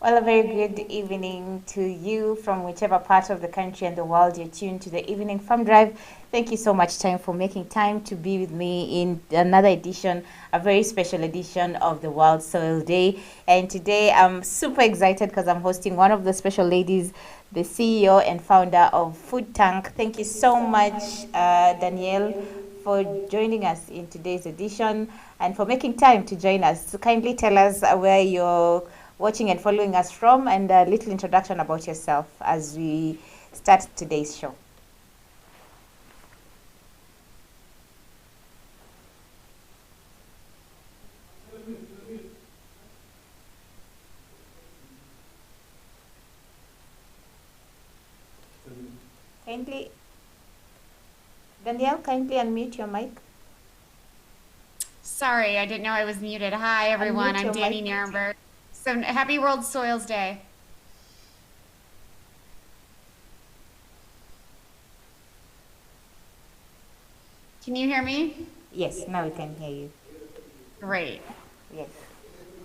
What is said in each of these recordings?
Well, a very good evening to you from whichever part of the country and the world you're tuned to the Evening Farm Drive. Thank you so much, Time, for making time to be with me in another edition, a very special edition of the World Soil Day. And today I'm super excited because I'm hosting one of the special ladies, the CEO and founder of Food Tank. Thank you so much, Danielle, for joining us in today's edition and for making time to join us. So kindly tell us where you're watching and following us from, and a little introduction about yourself as we start today's show. Kindly, Danielle, kindly unmute your mic. Sorry, I didn't know I was muted. Hi, everyone. I'm Danny Nierenberg. So happy World Soils Day. Can you hear me? Yes, now we can hear you. Great. Yes.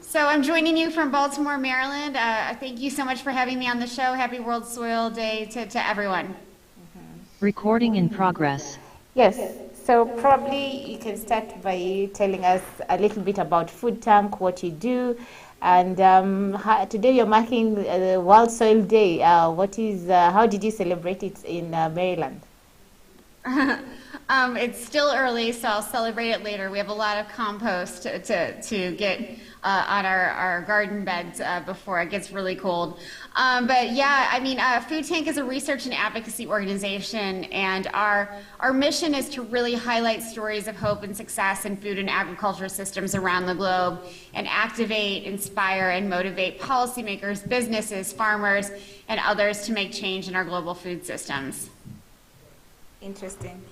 So I'm joining you from Baltimore, Maryland. Thank you so much for having me on the show. Happy World Soil Day to everyone. Recording in progress. Yes, so probably you can start by telling us a little bit about Food Tank, what you do, and today you're marking the World Soil Day. How did you celebrate it in Maryland? It's still early, so I'll celebrate it later. We have a lot of compost to get on our garden beds before it gets really cold. But yeah, I mean, Food Tank is a research and advocacy organization, and our mission is to really highlight stories of hope and success in food and agriculture systems around the globe, and activate, inspire, and motivate policymakers, businesses, farmers, and others to make change in our global food systems. Interesting.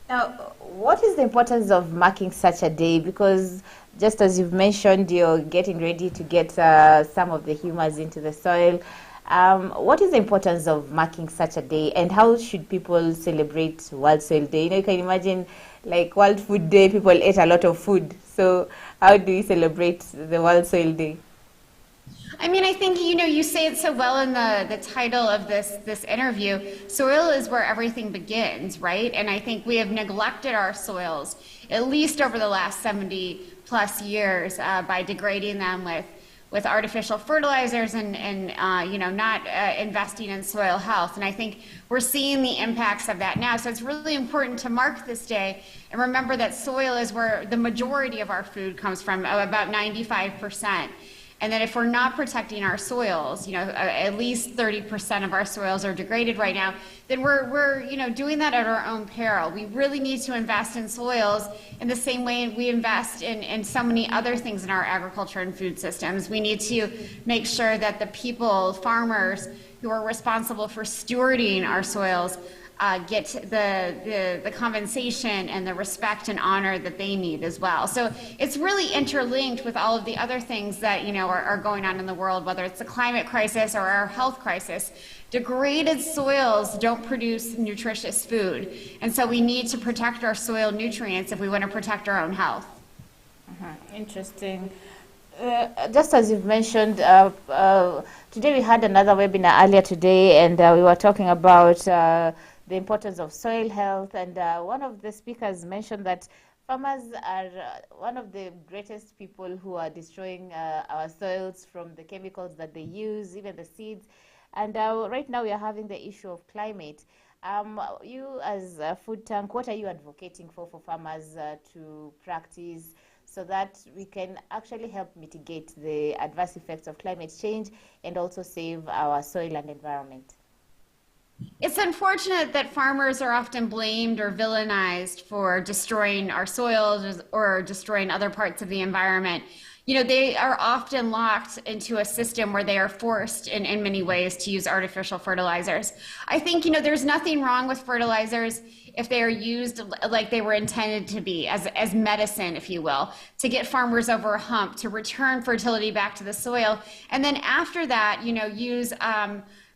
Now, what is the importance of marking such a day? Because just as you've mentioned, you're getting ready to get some of the humus into the soil. What is the importance of marking such a day, and how should people celebrate World Soil Day? You can imagine, like World Food Day, people ate a lot of food. So how do we celebrate the World Soil Day? I mean, I think, you say it so well in the title of this interview. Soil is where everything begins, right? And I think we have neglected our soils, at least over the last 70 plus years, by degrading them with artificial fertilizers and not investing in soil health. And I think we're seeing the impacts of that now. So it's really important to mark this day and remember that soil is where the majority of our food comes from, about 95%. And that if we're not protecting our soils, at least 30% of our soils are degraded right now, then we're doing that at our own peril. We really need to invest in soils in the same way we invest in so many other things in our agriculture and food systems. We need to make sure that the people, farmers who are responsible for stewarding our soils get the compensation and the respect and honor that they need as well. So it's really interlinked with all of the other things that are going on in the world, whether it's the climate crisis or our health crisis. Degraded soils don't produce nutritious food, and so we need to protect our soil nutrients if we want to protect our own health. Interesting. Just as you've mentioned, today we had another webinar earlier today, and we were talking about the importance of soil health, and one of the speakers mentioned that farmers are one of the greatest people who are destroying our soils from the chemicals that they use, even the seeds. And right now we are having the issue of climate. You as a food tank, what are you advocating for farmers to practice so that we can actually help mitigate the adverse effects of climate change and also save our soil and environment? It's unfortunate that farmers are often blamed or villainized for destroying our soils or destroying other parts of the environment. They are often locked into a system where they are forced in many ways to use artificial fertilizers. I think, there's nothing wrong with fertilizers if they are used like they were intended to be, as medicine, if you will, to get farmers over a hump, to return fertility back to the soil. And then after that, use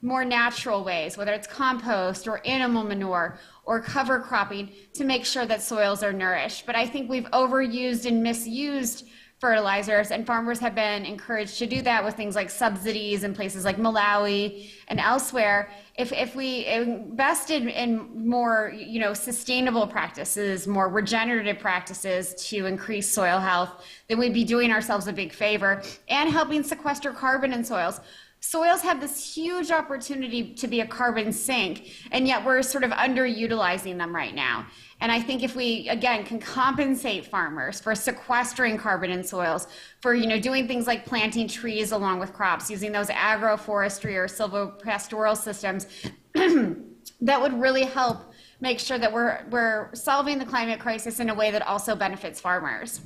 more natural ways, whether it's compost or animal manure or cover cropping, to make sure that soils are nourished. But I think we've overused and misused fertilizers, and farmers have been encouraged to do that with things like subsidies in places like Malawi and elsewhere. If we invested in more, sustainable practices, more regenerative practices to increase soil health, then we'd be doing ourselves a big favor and helping sequester carbon in soils. Soils have this huge opportunity to be a carbon sink, and yet we're sort of underutilizing them right now. And I think if we, again, can compensate farmers for sequestering carbon in soils, for doing things like planting trees along with crops, using those agroforestry or silvopastoral systems, that would really help make sure that we're solving the climate crisis in a way that also benefits farmers.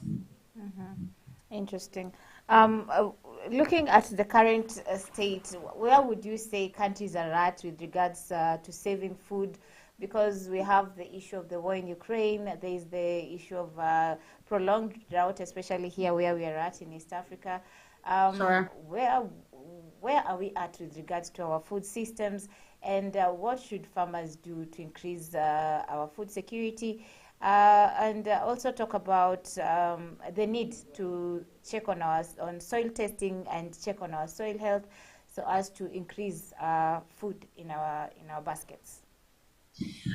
Interesting. Looking at the current state, where would you say countries are at with regards to saving food? Because we have the issue of the war in Ukraine, there is the issue of prolonged drought, especially here where we are at in East Africa. Sure. Where are we at with regards to our food systems, and what should farmers do to increase our food security? And also talk about the need to check on soil testing and check on our soil health so as to increase food in our baskets.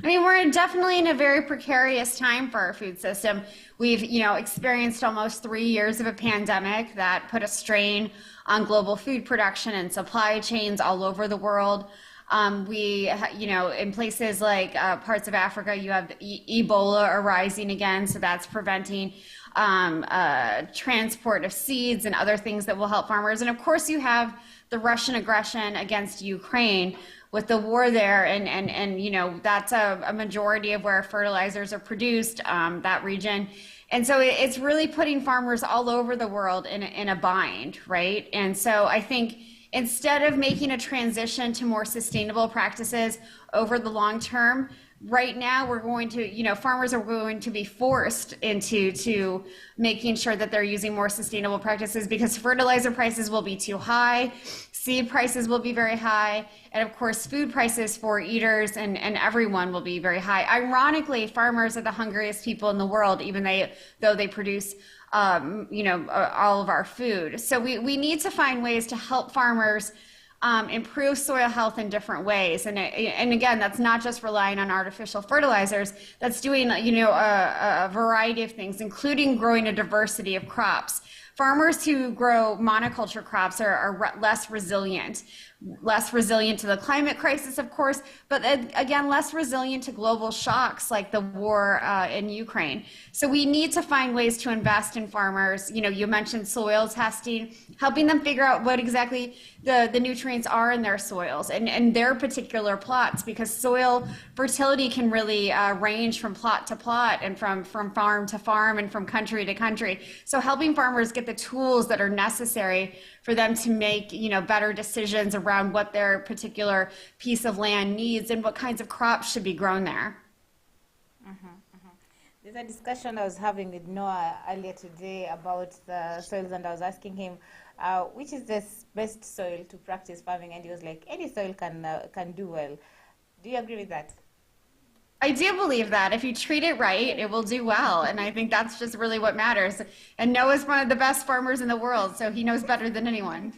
I mean, we're definitely in a very precarious time for our food system. We've, experienced almost 3 years of a pandemic that put a strain on global food production and supply chains all over the world. In places like parts of Africa, you have Ebola arising again, so that's preventing transport of seeds and other things that will help farmers. And of course, you have the Russian aggression against Ukraine with the war there, and that's a majority of where fertilizers are produced, that region. And so it's really putting farmers all over the world in a bind, right? And so I think instead of making a transition to more sustainable practices over the long term, right now we're going to, farmers are going to be forced into making sure that they're using more sustainable practices, because fertilizer prices will be too high, seed prices will be very high, and of course food prices for eaters and everyone will be very high. Ironically, farmers are the hungriest people in the world, even though they produce all of our food. So we need to find ways to help farmers improve soil health in different ways. And again, that's not just relying on artificial fertilizers. That's doing, a variety of things, including growing a diversity of crops. Farmers who grow monoculture crops are less resilient to the climate crisis, of course, but again, less resilient to global shocks like the war in Ukraine. So we need to find ways to invest in farmers. You mentioned soil testing, helping them figure out what exactly the nutrients are in their soils and their particular plots, because soil fertility can really range from plot to plot and from farm to farm and from country to country. So helping farmers get the tools that are necessary for them to make, better decisions around what their particular piece of land needs and what kinds of crops should be grown there. There's a discussion I was having with Noah earlier today about the soils, and I was asking him which is the best soil to practice farming, and he was like, any soil can do well. Do you agree with that? I do believe that if you treat it right, it will do well. And I think that's just really what matters. And Noah's one of the best farmers in the world, so he knows better than anyone.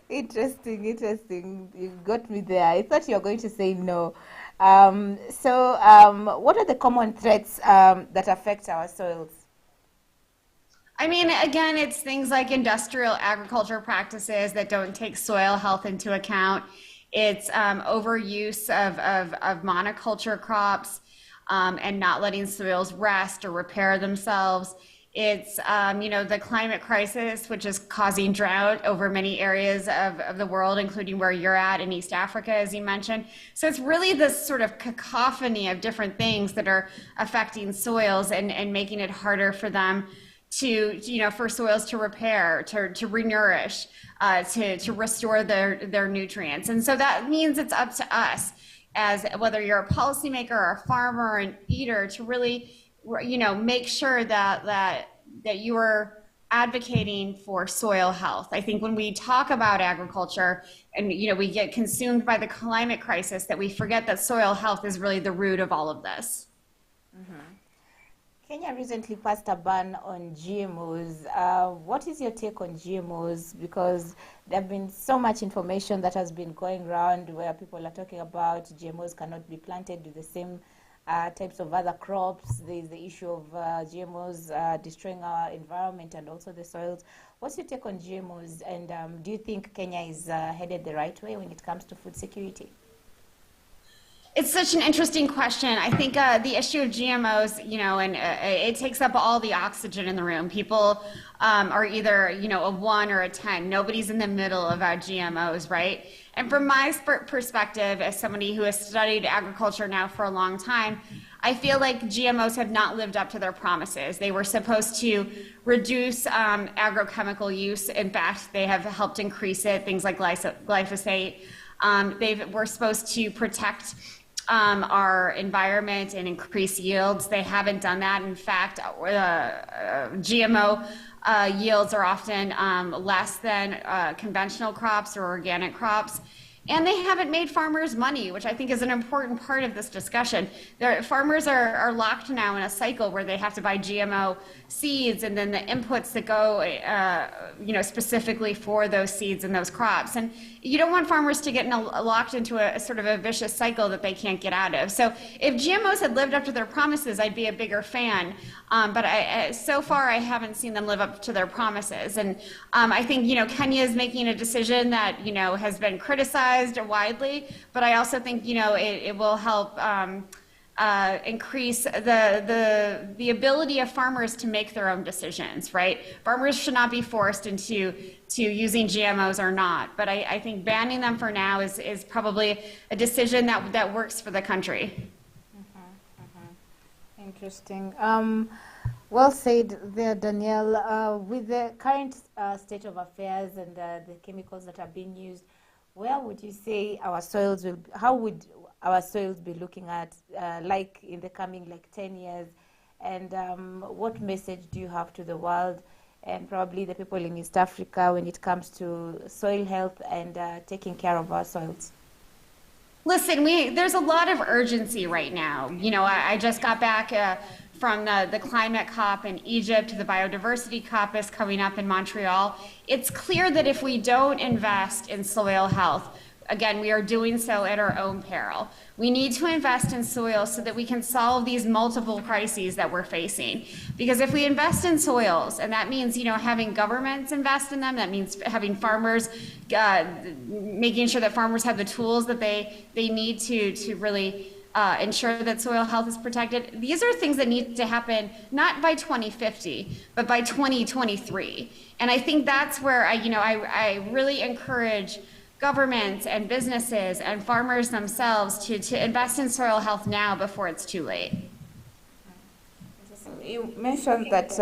Interesting. You got me there. I thought you were going to say no. What are the common threats that affect our soils? I mean, again, it's things like industrial agriculture practices that don't take soil health into account. It's overuse of monoculture crops and not letting soils rest or repair themselves. It's, the climate crisis, which is causing drought over many areas of the world, including where you're at in East Africa, as you mentioned. So it's really this sort of cacophony of different things that are affecting soils and making it harder for them for soils to repair, to renourish, to restore their nutrients. And so that means it's up to us, as whether you're a policymaker or a farmer or an eater, to really, make sure that you are advocating for soil health. I think when we talk about agriculture and, we get consumed by the climate crisis, that we forget that soil health is really the root of all of this. Kenya recently passed a ban on GMOs. What is your take on GMOs? Because there have been so much information that has been going around where people are talking about GMOs cannot be planted with the same types of other crops. There is the issue of GMOs destroying our environment and also the soils. What's your take on GMOs? And do you think Kenya is headed the right way when it comes to food security? It's such an interesting question. I think the issue of GMOs, it takes up all the oxygen in the room. People are either, a 1 or a 10. Nobody's in the middle about GMOs, right? And from my perspective, as somebody who has studied agriculture now for a long time, I feel like GMOs have not lived up to their promises. They were supposed to reduce agrochemical use. In fact, they have helped increase it, things like glyphosate. They were supposed to protect our environment and increase yields. They haven't done that. In fact, GMO yields are often less than conventional crops or organic crops. And they haven't made farmers money, which I think is an important part of this discussion. Farmers are locked now in a cycle where they have to buy GMO seeds and then the inputs that go, specifically for those seeds and those crops. And you don't want farmers to get locked into a sort of a vicious cycle that they can't get out of. So if GMOs had lived up to their promises, I'd be a bigger fan. But so far, I haven't seen them live up to their promises. And I think, Kenya is making a decision that, has been criticized widely, but I also think, it will help increase the ability of farmers to make their own decisions, right? Farmers should not be forced into using GMOs or not, but I think banning them for now is probably a decision that works for the country. Interesting. Well said there, Danielle. With the current state of affairs and the chemicals that are being used, where would you say how would our soils be looking at like in the coming 10 years? And what message do you have to the world and probably the people in East Africa when it comes to soil health and taking care of our soils? Listen, there's a lot of urgency right now. I just got back from the climate COP in Egypt. The biodiversity COP is coming up in Montreal. It's clear that if we don't invest in soil health, again, we are doing so at our own peril. We need to invest in soil so that we can solve these multiple crises that we're facing. Because if we invest in soils, and that means, having governments invest in them, that means having farmers, making sure that farmers have the tools that they need to really ensure that soil health is protected. These are things that need to happen not by 2050, but by 2023. And I think that's where I really encourage governments and businesses and farmers themselves to invest in soil health now before it's too late. You mentioned that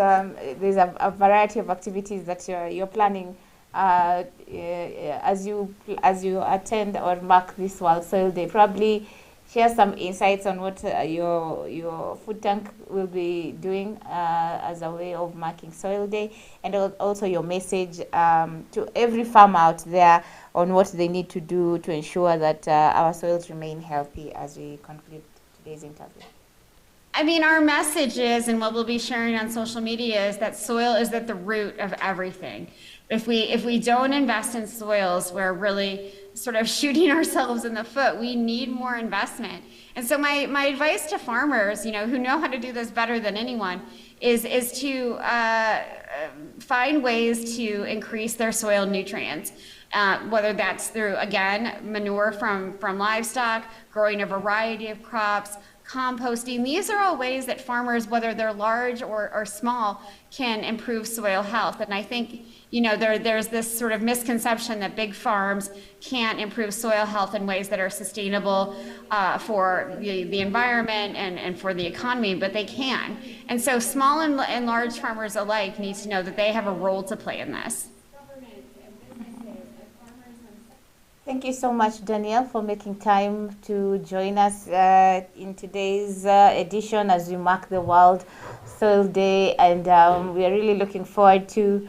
there's a variety of activities that you're planning as you attend or mark this World Soil Day. Probably share some insights on what your food tank will be doing as a way of marking Soil Day, and also your message to every farmer out there on what they need to do to ensure that our soils remain healthy as we conclude today's interview. I mean, our message is, and what we'll be sharing on social media, is that soil is at the root of everything. If we don't invest in soils, we're really sort of shooting ourselves in the foot. We need more investment. And so my advice to farmers, who know how to do this better than anyone, is to find ways to increase their soil nutrients. Whether that's through, again, manure from livestock, growing a variety of crops, composting. These are all ways that farmers, whether they're large or small, can improve soil health. And I think, there's this sort of misconception that big farms can't improve soil health in ways that are sustainable for the environment and for the economy, but they can. And so small and large farmers alike need to know that they have a role to play in this. Thank you so much, Danielle, for making time to join us in today's edition as we mark the World Soil Day, and we are really looking forward to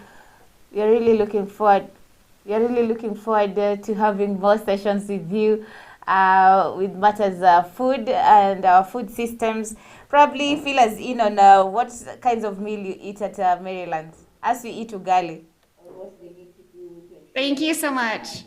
having more sessions with you with matters food and our food systems. Probably fill us in on what kinds of meal you eat at Maryland as we eat ugali. Thank you so much.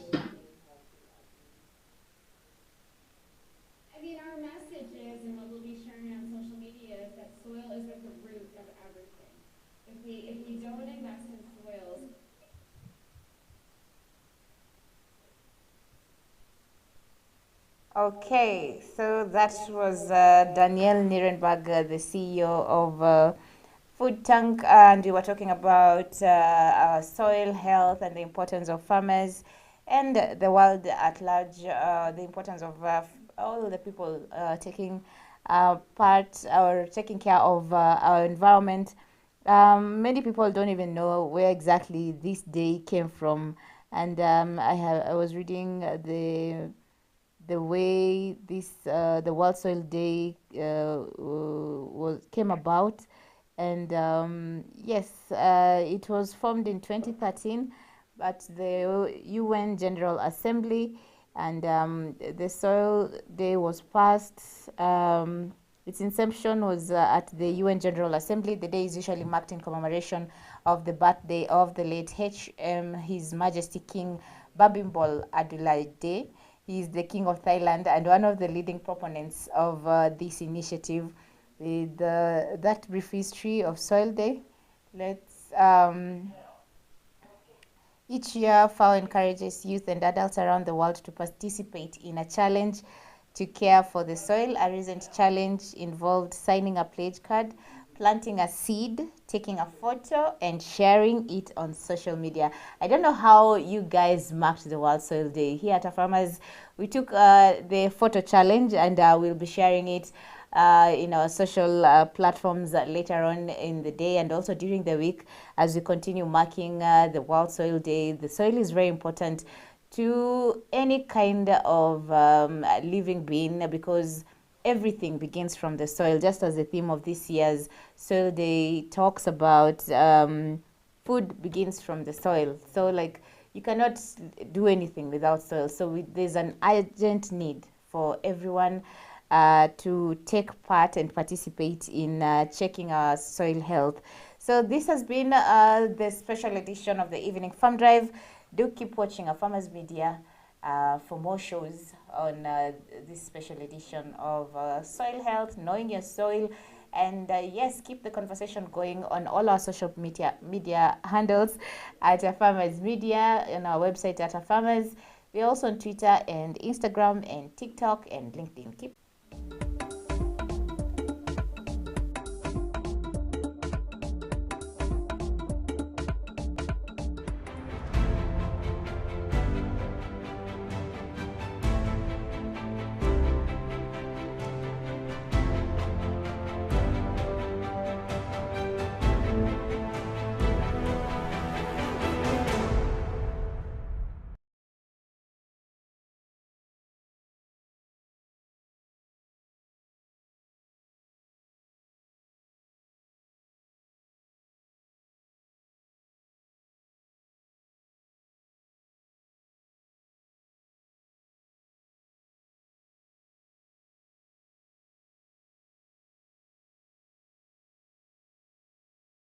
Okay, so that was Danielle Nierenberg, the CEO of Food Tank, and we were talking about soil health and the importance of farmers and the world at large, the importance of all the people taking part or taking care of our environment. Many people don't even know where exactly this day came from, and I was reading the way this the World Soil Day came about, and yes, it was formed in 2013, but the UN General Assembly, and the Soil Day was passed. Its inception was at the UN General Assembly. The day is usually marked in commemoration of the birthday of the late His Majesty King Babimbol Adulaide. He is the King of Thailand and one of the leading proponents of this initiative. With that brief history of Soil Day, let's each year FAO encourages youth and adults around the world to participate in a challenge to care for the soil. A recent challenge involved signing a pledge card, planting a seed, taking a photo, and sharing it on social media. I don't know how you guys marked the World Soil Day. Here at Farmers, we took the photo challenge, and we'll be sharing it in our social platforms later on in the day and also during the week as we continue marking the World Soil Day. The soil is very important to any kind of living being because everything begins from the soil, just as the theme of this year's Soil Day talks about. Food begins from the soil. So like you cannot do anything without soil. So there's an urgent need for everyone to take part and participate in checking our soil health. So this has been the special edition of the Evening Farm Drive. Do keep watching our Farmers Media for more shows on this special edition of Soil Health, Knowing Your Soil. And yes, keep the conversation going on all our social media handles at Farmers Media, on our website at Farmers. We're also on Twitter and Instagram and TikTok and LinkedIn. Keep